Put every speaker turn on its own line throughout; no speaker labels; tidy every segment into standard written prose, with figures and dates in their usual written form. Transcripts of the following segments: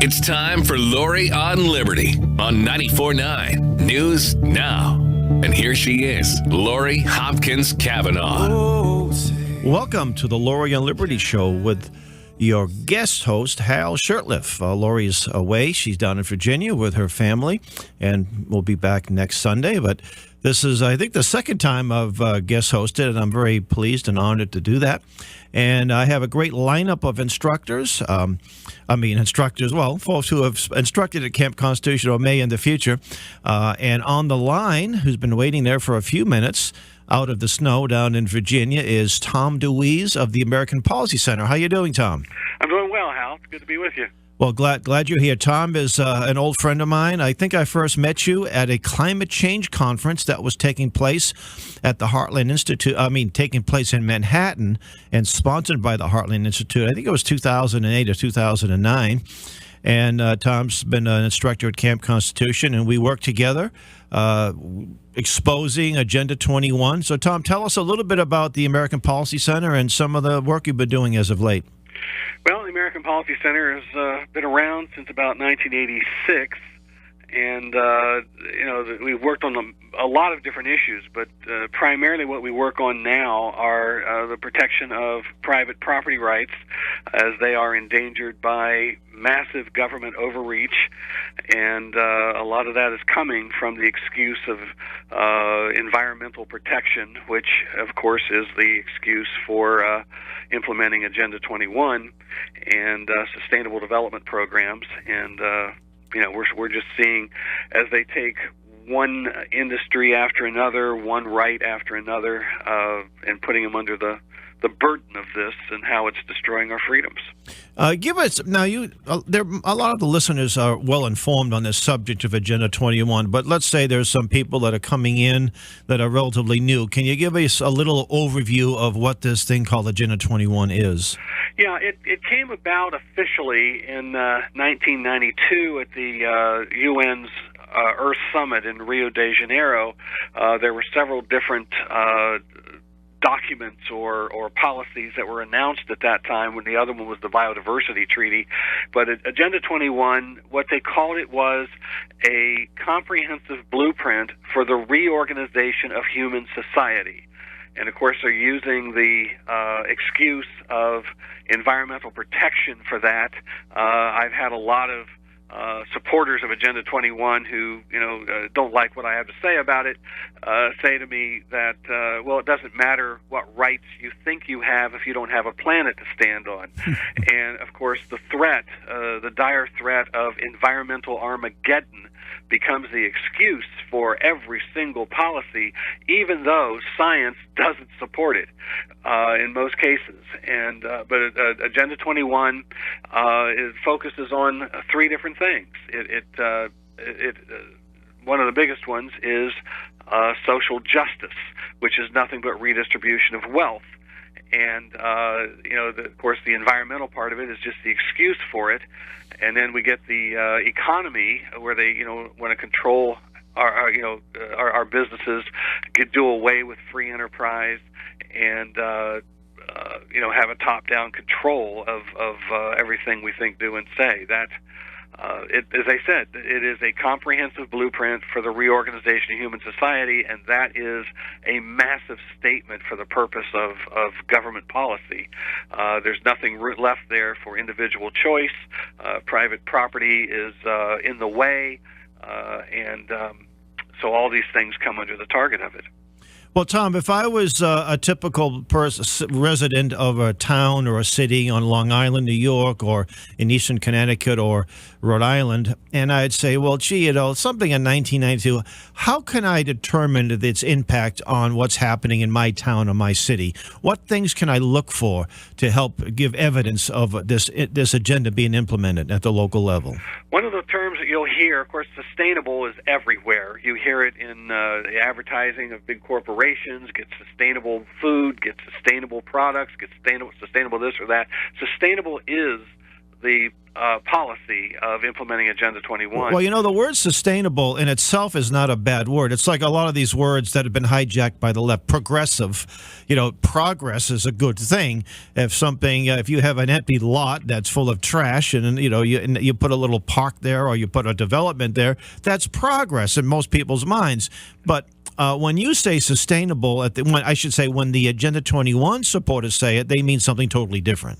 It's time for Lori on Liberty on 94.9 News Now. And here she is, Lori Hopkins Cavanaugh.
Welcome to the Lori on Liberty show with your guest host, Hal Shurtleff. Lori's away. She's down in Virginia with her family, and we'll be back next Sunday. But this is, I think, the second time I've guest hosted, and I'm very pleased and honored to do that. And I have a great lineup of instructors. Folks who have instructed at Camp Constitution or may in the future. And on the line, who's been waiting there for a few minutes out of the snow down in Virginia, is Tom DeWeese of the American Policy Center. How you doing, Tom?
I'm doing well, Hal. It's good to be with you.
Well, glad you're here. Tom is an old friend of mine. I think I first met you at a climate change conference that was taking place at the Heartland Institute. Taking place in Manhattan and sponsored by the Heartland Institute. I think it was 2008 or 2009. And Tom's been an instructor at Camp Constitution, and we work together exposing Agenda 21. So, Tom, tell us a little bit about the American Policy Center and some of the work you've been doing as of late.
Well, the American Policy Center has been around since about 1986, and we've worked on a lot of different issues, but primarily what we work on now are the protection of private property rights as they are endangered by massive government overreach, and a lot of that is coming from the excuse of environmental protection, which, of course, is the excuse for implementing Agenda 21 and sustainable development programs. And we're just seeing as they take one industry after another, one right after another, and putting them under the burden of this and how it's destroying our freedoms.
Give us now. A lot of the listeners are well informed on this subject of Agenda 21, but let's say there's some people that are coming in that are relatively new. Can you give us a little overview of what this thing called Agenda 21 is?
Yeah, it came about officially in 1992 at the UN's Earth Summit in Rio de Janeiro. There were several different documents or policies that were announced at that time, when the other one was the Biodiversity Treaty. But Agenda 21, what they called it was a comprehensive blueprint for the reorganization of human society. And, of course, they're using the excuse of environmental protection for that. I've had a lot of supporters of Agenda 21 who, don't like what I have to say about it, say to me that, it doesn't matter what rights you think you have if you don't have a planet to stand on. And, of course, the threat, the dire threat of environmental Armageddon becomes the excuse for every single policy, even though science doesn't support it in most cases. And but Agenda 21 focuses on three different things. One of the biggest ones is social justice, which is nothing but redistribution of wealth. And, of course, the environmental part of it is just the excuse for it. And then we get the economy, where they, want to control our businesses, do away with free enterprise, and, have a top-down control of everything we think, do, and say. That, as I said, it is a comprehensive blueprint for the reorganization of human society, and that is a massive statement for the purpose of government policy. There's nothing left there for individual choice. Private property is in the way, and so all these things come under the target of it.
Well, Tom, if I was a typical resident of a town or a city on Long Island, New York, or in Eastern Connecticut or Rhode Island, and I'd say, well, gee, something in 1992, how can I determine its impact on what's happening in my town or my city? What things can I look for to help give evidence of this agenda being implemented at the local level?
One of the terms that you'll hear, of course, sustainable is everywhere. You hear it in the advertising of big corporations. Get sustainable food, get sustainable products, get sustainable this or that. Sustainable is the policy of implementing Agenda 21.
Well, the word sustainable in itself is not a bad word. It's like a lot of these words that have been hijacked by the left. Progressive, progress is a good thing. If you have an empty lot that's full of trash and you put a little park there or you put a development there, that's progress in most people's minds. But when you say sustainable, when the Agenda 21 supporters say it, they mean something totally different.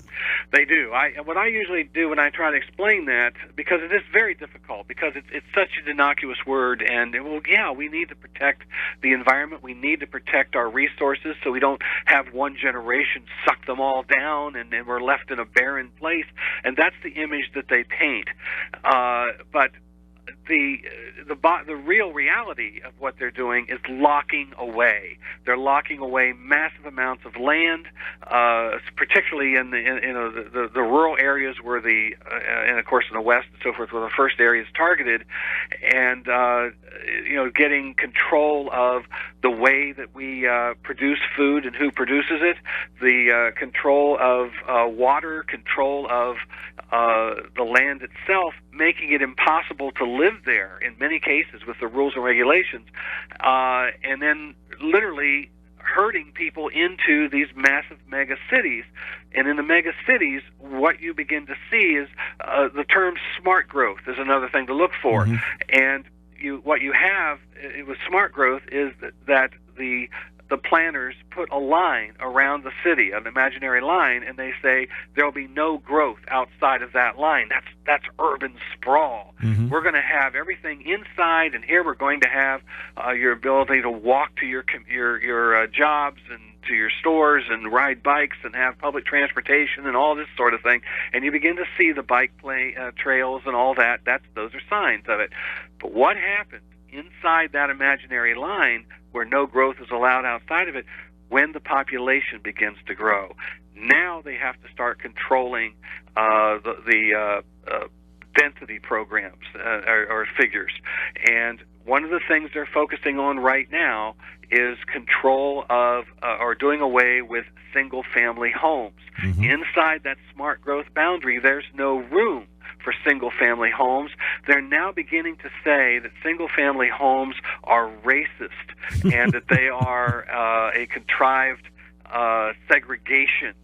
They do. What I usually do when I try to explain that, because it is very difficult, because it's such an innocuous word, and we need to protect the environment. We need to protect our resources so we don't have one generation suck them all down and we're left in a barren place. And that's the image that they paint. But the real reality of what they're doing is locking away. They're locking away massive amounts of land, particularly in the rural areas where and of course in the West and so forth, where the first area is targeted, and getting control of the way that we produce food and who produces it, the control of water, control of the land itself, making it impossible to live there in many cases with the rules and regulations, and then literally herding people into these massive mega cities. And in the mega cities, what you begin to see is the term smart growth is another thing to look for. Mm-hmm. And what you have with smart growth is that the planners put a line around the city, an imaginary line, and they say there'll be no growth outside of that line. That's urban sprawl. Mm-hmm. We're going to have everything inside, and here we're going to have your ability to walk to your jobs and to your stores and ride bikes and have public transportation and all this sort of thing. And you begin to see the bike trails and all that. Those are signs of it. But what happens inside that imaginary line where no growth is allowed outside of it when the population begins to grow? Now they have to start controlling the density programs or figures. And one of the things they're focusing on right now is control of or doing away with single-family homes. Mm-hmm. Inside that smart growth boundary, there's no room for single-family homes. They're now beginning to say that single-family homes are racist and that they are a contrived segregation.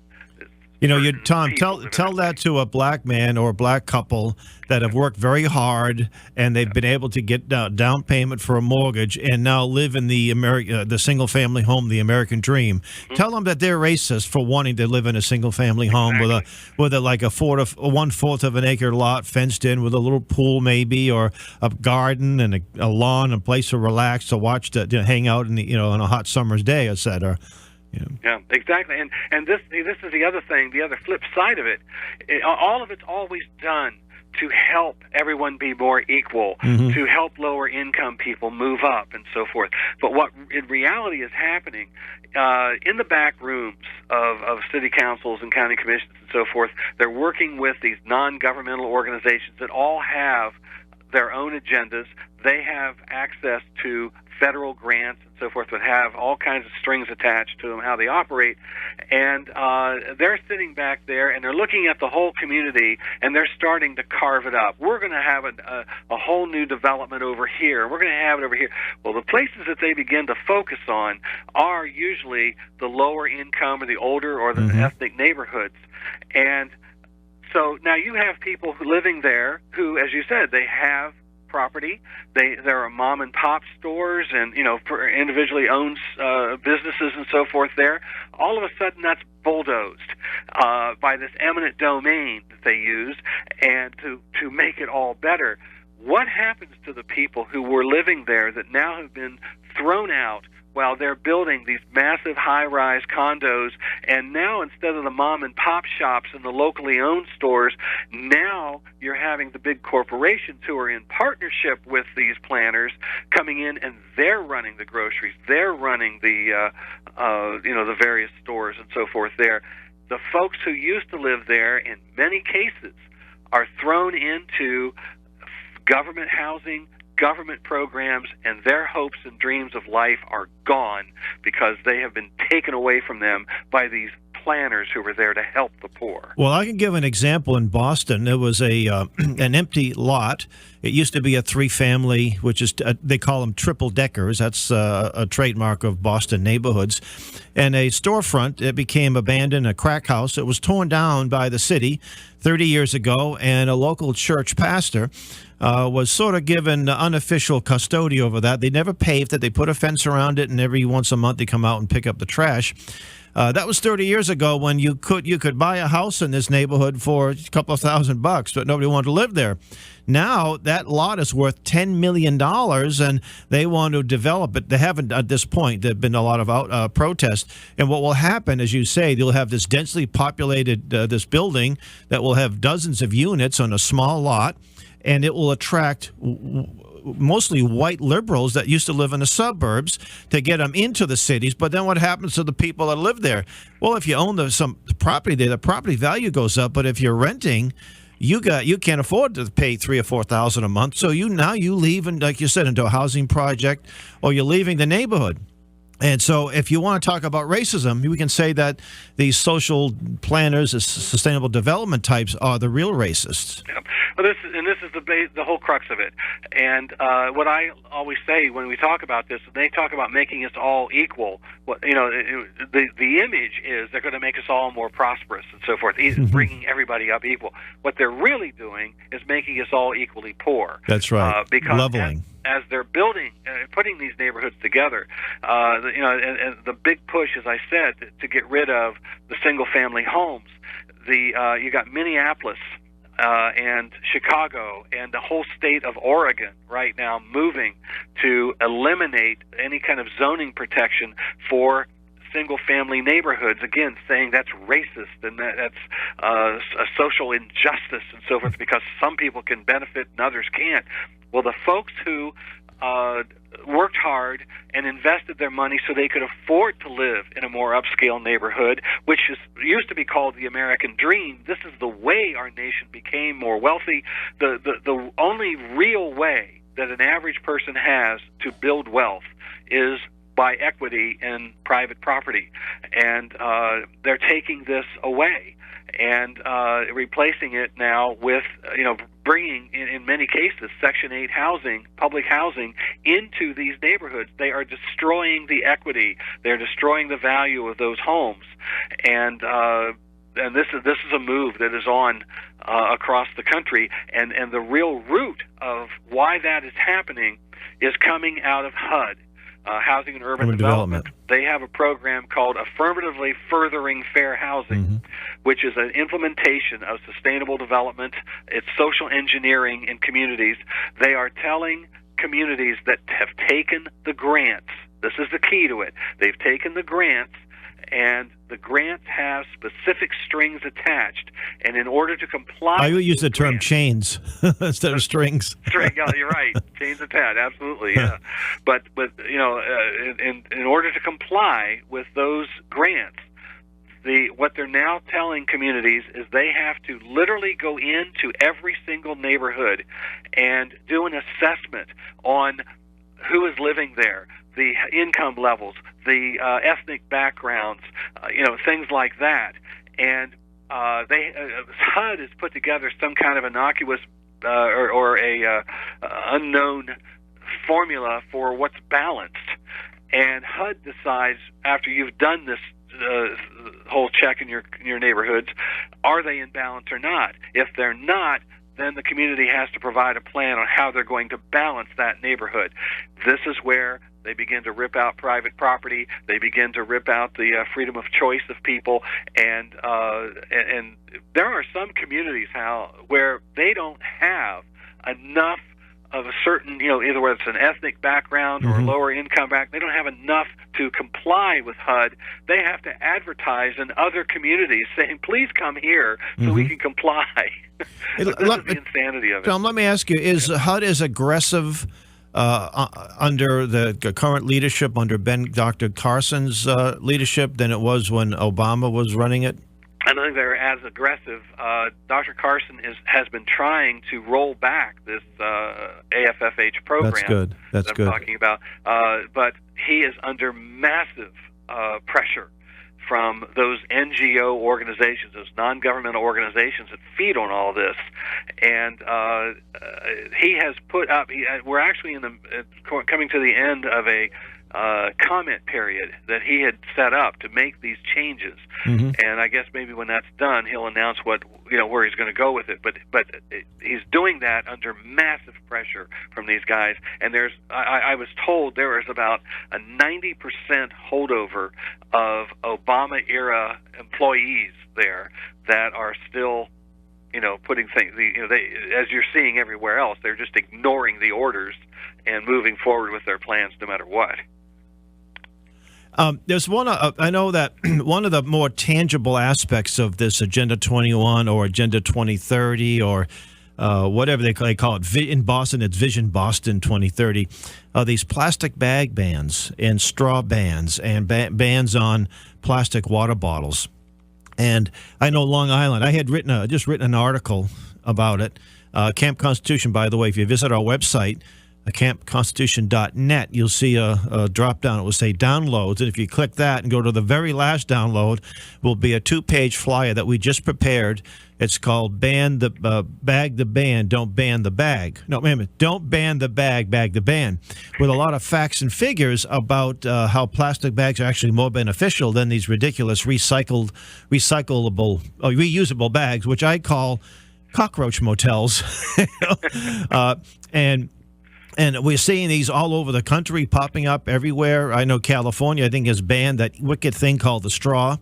Tom, tell that to a black man or a black couple that have worked very hard and they've been able to get down payment for a mortgage and now live in the single-family home, the American dream. Mm-hmm. Tell them that they're racist for wanting to live in a single-family home with a 1/4 of an acre lot fenced in with a little pool maybe, or a garden and a lawn, a place to relax, to watch, to hang out in on a hot summer's day, etc.
Yeah, exactly. And this is the other thing, the other flip side of it. All of it's always done to help everyone be more equal, mm-hmm. to help lower income people move up and so forth. But what in reality is happening in the back rooms of city councils and county commissions and so forth, they're working with these non-governmental organizations that all have their own agendas. They have access to federal grants and so forth that have all kinds of strings attached to them, how they operate. And they're sitting back there and they're looking at the whole community and they're starting to carve it up. We're going to have a whole new development over here. We're going to have it over here. Well, the places that they begin to focus on are usually the lower income or the older or the mm-hmm. ethnic neighborhoods. And so now you have people living there who, as you said, they have property. There are mom and pop stores and individually owned businesses and so forth there. All of a sudden, that's bulldozed by this eminent domain that they use, and to make it all better. What happens to the people who were living there that now have been thrown out while they're building these massive high-rise condos? And now, instead of the mom-and-pop shops and the locally owned stores, now you're having the big corporations who are in partnership with these planners coming in, and they're running the groceries, they're running the various stores and so forth there. The folks who used to live there, in many cases, are thrown into government housing, government programs, and their hopes and dreams of life are gone because they have been taken away from them by these planners who were there to help the poor.
Well, I can give an example in Boston. There was an empty lot. It used to be a three-family, which is they call them triple-deckers. That's a trademark of Boston neighborhoods. And a storefront, it became abandoned, a crack house. It was torn down by the city 30 years ago, and a local church pastor was sort of given unofficial custody over that. They never paved it. They put a fence around it, and every once a month they come out and pick up the trash. That was 30 years ago when you could buy a house in this neighborhood for a couple of $1,000, but nobody wanted to live there. Now that lot is worth $10 million, and they want to develop it. They haven't at this point. There have been a lot of protests. And what will happen, as you say, you'll have this densely populated this building that will have dozens of units on a small lot, and it will attract mostly white liberals that used to live in the suburbs to get them into the cities. But then what happens to the people that live there? Well, if you own some property there, the property value goes up. But if you're renting, you can't afford to pay $3,000 or $4,000 a month. So you leave, and like you said, into a housing project, or you're leaving the neighborhood. And so if you want to talk about racism, we can say that these social planners, the sustainable development types, are the real racists.
Yeah. Well, this is the whole crux of it. And what I always say when we talk about this, they talk about making us all equal. The image is they're going to make us all more prosperous and so forth, bringing everybody up equal. What they're really doing is making us all equally poor.
That's right.
Because
leveling.
As they're building, putting these neighborhoods together, and the big push, as I said, to get rid of the single-family homes. You got Minneapolis and Chicago and the whole state of Oregon right now moving to eliminate any kind of zoning protection for single-family neighborhoods, again, saying that's racist and that's a social injustice and so forth, because some people can benefit and others can't. Well, the folks who worked hard and invested their money so they could afford to live in a more upscale neighborhood, which used to be called the American dream. This is the way our nation became more wealthy. The only real way that an average person has to build wealth is by equity in private property, and they're taking this away and replacing it now with, bringing, in many cases, Section 8 housing, public housing, into these neighborhoods. They are destroying the equity. They're destroying the value of those homes, and this is a move that is on across the country, and the real root of why that is happening is coming out of HUD. Housing and Urban Development. They have a program called Affirmatively Furthering Fair Housing, which is an implementation of sustainable development. It's social engineering in communities. They are telling communities that have taken the grants, this is the key to it, they've taken the grants, and the grants have specific strings attached. And in order to comply,
I would use the term chains instead of strings.
Yeah, you're right. Chains attached, absolutely. Yeah, but in order to comply with those grants, what they're now telling communities is they have to literally go into every single neighborhood and do an assessment on who is living there, the income levels, the ethnic backgrounds, things like that. And HUD has put together some kind of innocuous or a unknown formula for what's balanced. And HUD decides, after you've done this whole check in your neighborhoods, are they in balance or not? If they're not, then the community has to provide a plan on how they're going to balance that neighborhood. This is where they begin to rip out private property. They begin to rip out the freedom of choice of people, and there are some communities, Hal, where they don't have enough of a certain, either whether it's an ethnic background or a lower income background, they don't have enough to comply with HUD. They have to advertise in other communities saying, please come here so we can comply. This is the insanity of it.
Tom, let me ask you, is HUD as aggressive under the current leadership, under Dr. Carson's leadership, than it was when Obama was running it?
I don't think they're as aggressive. Dr. Carson has been trying to roll back this AFFH program.
That's good. That's
that I'm
good.
talking about. But he is under massive pressure from those NGO organizations, those non-governmental organizations that feed on all this. And he has put up, we're actually coming to the end of a comment period that he had set up to make these changes. And I guess maybe when that's done, he'll announce where he's going to go with it. But he's doing that under massive pressure from these guys. And I was told there is about a 90% holdover of Obama era employees there that are still putting things, as you're seeing everywhere else, they're just ignoring the orders and moving forward with their plans no matter what.
There's one, I know that one of the more tangible aspects of this Agenda 21 or Agenda 2030 or whatever they call it, in Boston, it's Vision Boston 2030, these plastic bag bans and straw bans and bans on plastic water bottles. And I know Long Island, I had just written an article about it. Camp Constitution, by the way, if you visit our website, campconstitution.net, you'll see a drop-down. It will say downloads, and if you click that and go to the very last download, will be a 2-page flyer that we just prepared. It's called Ban the Bag the Ban, Don't Ban the Bag. No, wait a minute. Don't ban the bag, bag the ban, with a lot of facts and figures about how plastic bags are actually more beneficial than these ridiculous reusable bags, which I call cockroach motels. And we're seeing these all over the country, popping up everywhere. I know California, I think, has banned that wicked thing called the straw.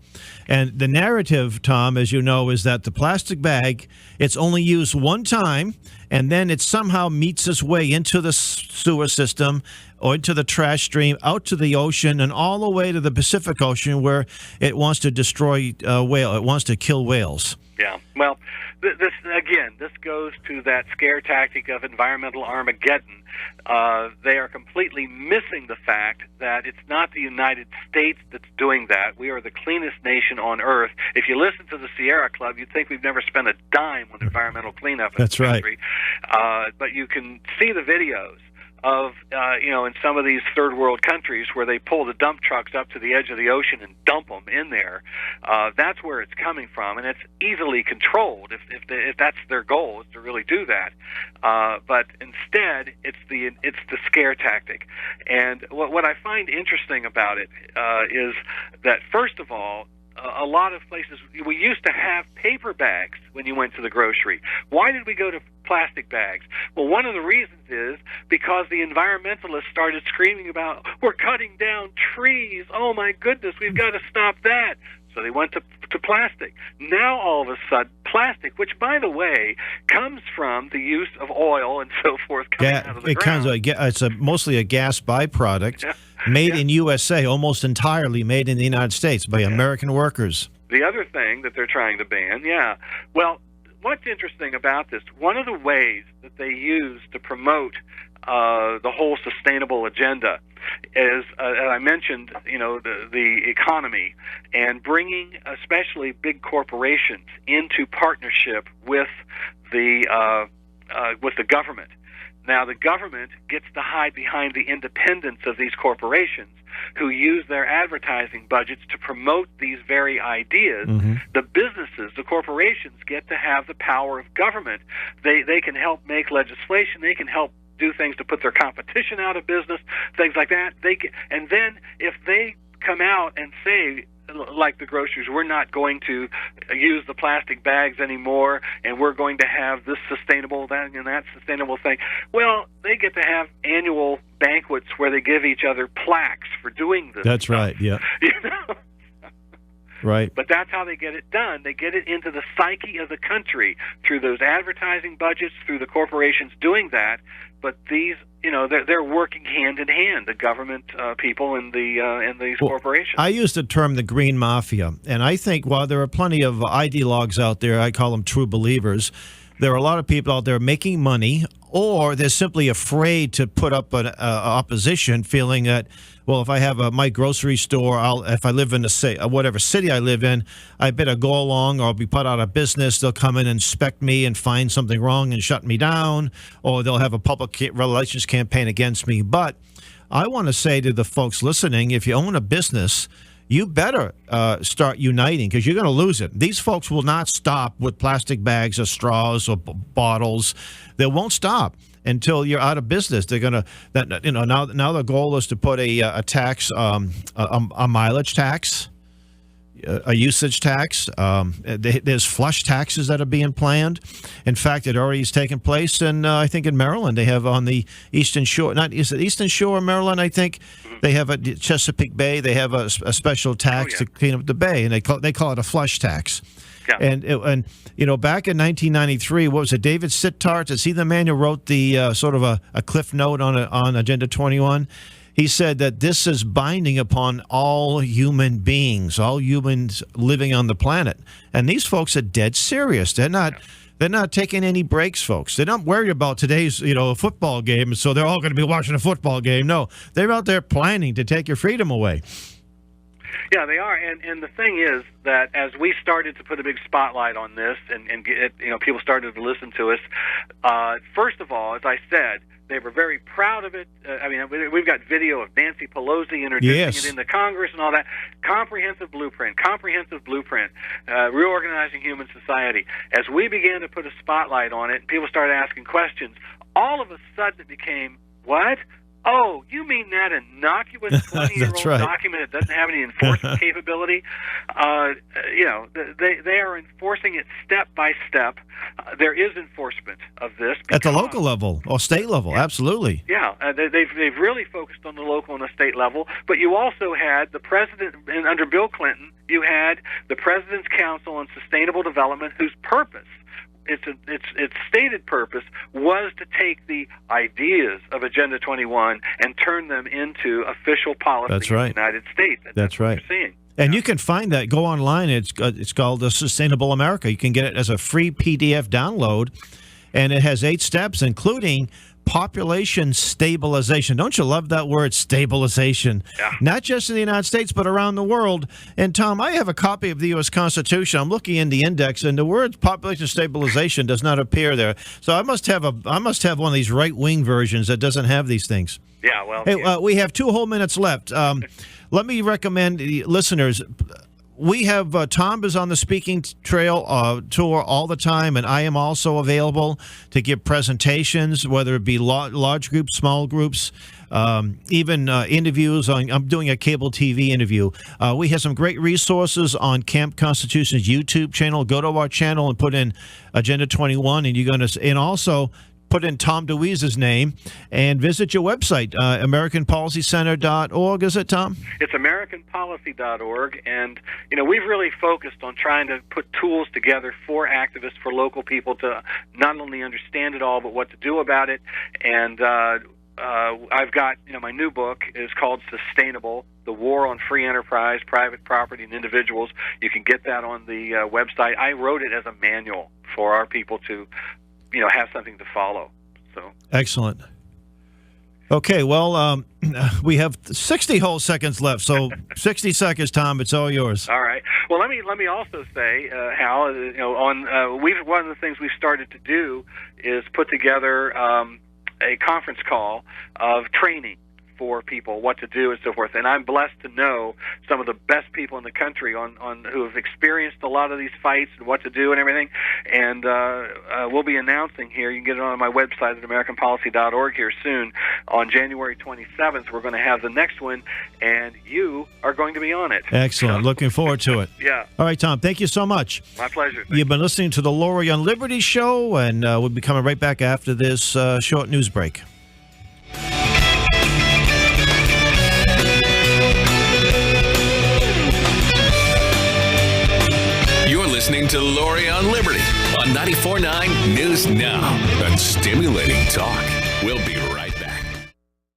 And the narrative, Tom, as you know, is that the plastic bag, it's only used one time, and then it somehow meets its way into the sewer system or into the trash stream, out to the ocean, and all the way to the Pacific Ocean, where it wants to destroy it wants to kill whales.
Yeah, well, this goes to that scare tactic of environmental Armageddon. They are completely missing the fact that it's not the United States that's doing that. We are the cleanest nation on earth. If you listen to the Sierra Club, you'd think we've never spent a dime on environmental cleanup in this country. Right. But you can see the videos of, in some of these third world countries where they pull the dump trucks up to the edge of the ocean and dump them in there. That's where it's coming from, and it's easily controlled if that's their goal, is to really do that. But instead, it's the scare tactic. And what I find interesting about it is that, first of all, a lot of places, we used to have paper bags when you went to the grocery. Why did we go to plastic bags? Well, one of the reasons is because the environmentalists started screaming about, we're cutting down trees. Oh, my goodness, we've got to stop that. So they went to plastic. Now, all of a sudden, plastic, which, by the way, comes from the use of oil and so forth coming out of the ground.
It's mostly a gas byproduct. Made in USA, almost entirely made in the United States by American workers.
The other thing that they're trying to ban, well, what's interesting about this, one of the ways that they use to promote the whole sustainable agenda is, as I mentioned, the economy and bringing especially big corporations into partnership with the government. Now, the government gets to hide behind the independence of these corporations who use their advertising budgets to promote these very ideas. Mm-hmm. The businesses, the corporations, get to have the power of government. They can help make legislation. They can help do things to put their competition out of business, things like that. And then if they come out and say, like the grocers, we're not going to use the plastic bags anymore, and we're going to have this sustainable, that and that sustainable thing. Well, they get to have annual banquets where they give each other plaques for doing this.
That's
stuff.
Right, yeah. Right.
But that's how they get it done. They get it into the psyche of the country through those advertising budgets, through the corporations doing that. But these, they're working hand in hand, the government people and these corporations.
I use the term the green mafia, and I think while there are plenty of ideologues out there, I call them true believers, there are a lot of people out there making money, or they're simply afraid to put up an opposition, feeling that, well, if I have my grocery store, if I live in whatever city I live in, I better go along or I'll be put out of business. They'll come in and inspect me and find something wrong and shut me down, or they'll have a public relations campaign against me. But I want to say to the folks listening, if you own a business, you better start uniting, because you're going to lose it. These folks will not stop with plastic bags or straws or bottles. They won't stop until you're out of business. They're going to, now the goal is to put a tax, a mileage tax, a usage tax. There's flush taxes that are being planned. In fact, it already has taken place, and I think in Maryland they have on the Eastern Shore. Is it Eastern Shore of Maryland? I think they have at Chesapeake Bay. They have a special tax to clean up the bay, and they call it a flush tax. Yeah. And back in 1993, what was it? David Sittart, is he the man who wrote the sort of a cliff note on Agenda 21? He said that this is binding upon all human beings, all humans living on the planet. And these folks are dead serious. They're not taking any breaks, folks. They're not worried about today's, football game, so they're all going to be watching a football game. No, they're out there planning to take your freedom away.
Yeah, they are, and the thing is that as we started to put a big spotlight on this, and get, people started to listen to us. First of all, as I said, they were very proud of it. We've got video of Nancy Pelosi introducing it into Congress and all that. Comprehensive blueprint, reorganizing human society. As we began to put a spotlight on it, and people started asking questions, all of a sudden it became, what? Oh, you mean that innocuous 20-year-old document that doesn't have any enforcement capability? They are enforcing it step by step. There is enforcement of this
at the local level or state level. Yeah. Absolutely.
Yeah, they've really focused on the local and the state level. But you also had the president, and under Bill Clinton, you had the President's Council on Sustainable Development, whose purpose, its stated purpose, was to take the ideas of Agenda 21 and turn them into official policy in the United States. That's right. What you're seeing.
And you can find that. Go online. It's called the Sustainable America. You can get it as a free PDF download, and it has 8 steps, including population stabilization. Don't you love that word, stabilization? Yeah. Not just in the United States, but around the world. And Tom, I have a copy of the U.S. Constitution. I'm looking in the index, and the word population stabilization does not appear there. So I must have one of these right-wing versions that doesn't have these things.
Yeah, well.
Hey, we have 2 whole minutes left. Let me recommend the listeners. We have Tom is on the speaking trail tour all the time, and I am also available to give presentations, whether it be large groups, small groups, even interviews. I'm doing a cable TV interview. We have some great resources on Camp Constitution's YouTube channel. Go to our channel and put in Agenda 21, and you're going to, and also put in Tom DeWeese's name and visit your website, AmericanPolicyCenter.org. Is it, Tom?
It's AmericanPolicy.org, and we've really focused on trying to put tools together for activists, for local people to not only understand it all, but what to do about it. And I've got, my new book is called Sustainable: The War on Free Enterprise, Private Property, and Individuals. You can get that on the website. I wrote it as a manual for our people to have something to follow. So excellent.
Okay, well, we have 60 whole seconds left, so 60 seconds, Tom. It's all yours.
All right. Well, let me also say, Hal, one of the things we've started to do is put together a conference call of training for people, what to do and so forth. And I'm blessed to know some of the best people in the country on who have experienced a lot of these fights and what to do and everything. And we'll be announcing here, you can get it on my website at AmericanPolicy.org here soon. On January 27th, we're going to have the next one, and you are going to be on it.
Excellent. Looking forward to it.
Yeah.
All right, Tom, thank you so much.
My pleasure.
You've been listening to the Lori on Liberty show, and we'll be coming right back after this short news break.
Listening to Lori on Liberty on 94.9 News Now and stimulating talk. We'll be right back.